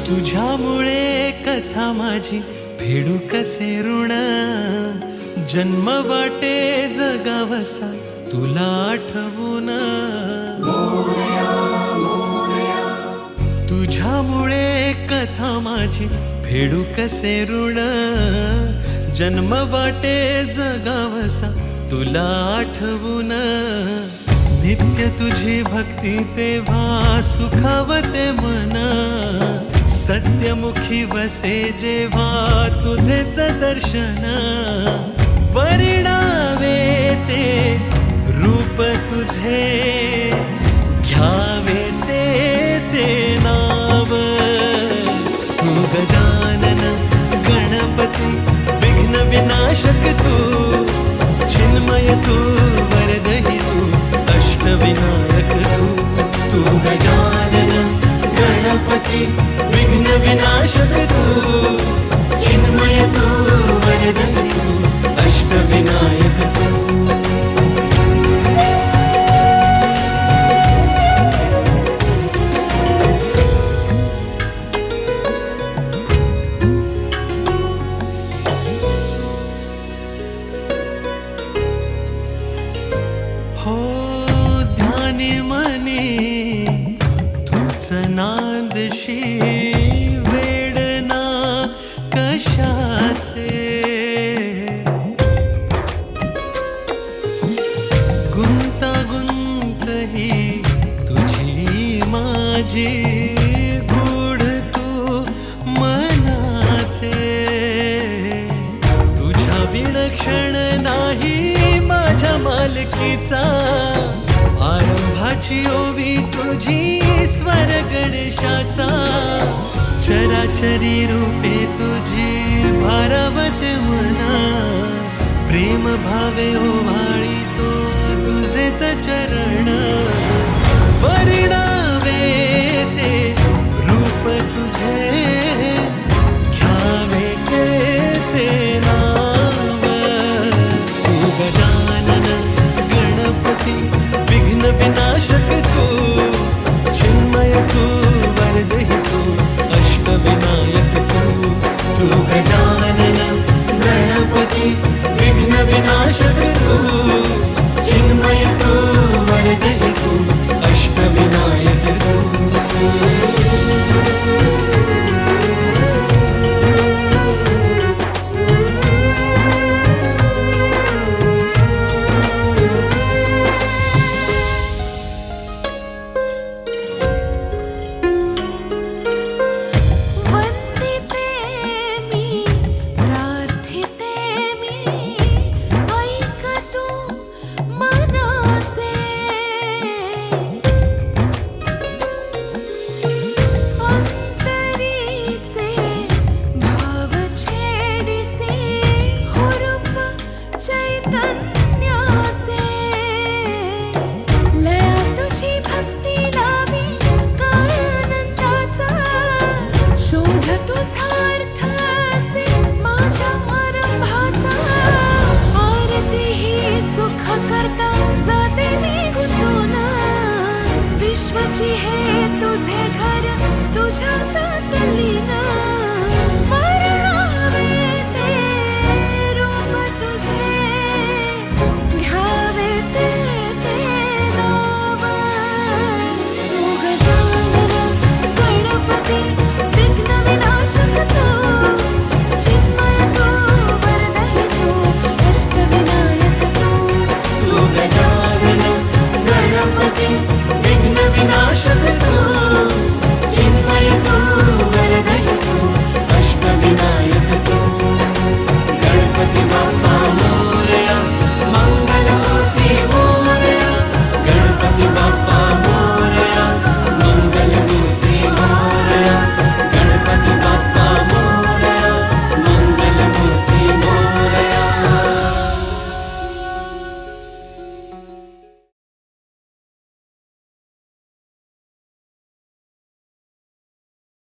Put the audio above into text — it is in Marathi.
तुझ्यामुळे कथा माझी फेडू कसे ऋण, जन्म वाटे जगावसा तुला आठवून. तुझ्यामुळे कथा माझी फेडू कसे ऋण, जन्म वाटे जगावसा तुला आठवून. नित्य तुझी भक्ती तेव्हा सुखावते मन, सत्यमुखी वसे जेव्हा तुझेच दर्शन. वर्णावे ते रूप तुझे, घ्यावे ते नाव. तू गजानन गणपती विघ्न विनाशक तू, चिन्मय तू वरदहि तू अष्टविनायक तू. तू गजानन गणपती विघ्न विनाशक तू, चिन्मय तू वरदहि तू अष्टविनायक तू. हो ध्यानी मनी तूच नांदशी, वेडना कशाचे. गुंतागुंत ही तुझी माझी, गूढ तू मनाचे. तुझ्या विलक्षण नाही माझ्या मालकीचा, आरंभाची ओवी तुझी स्वर गणेशाचा. चराचरी रूपे तुझी भारावत मना, प्रेम भावे ओवाळी तो तुझेच चरण. वर्णावे ते रूप तुझे, घ्यावे ते नाव. तू गजानन गणपती विघ्न विनाशक तू, चिन्मय तू वरदहि तू अष्टविनायक तू. तू गजानन गणपती विघ्न विनाशक तू, चिन्मय तू वरदहि तू अष्टविनायक तू. तू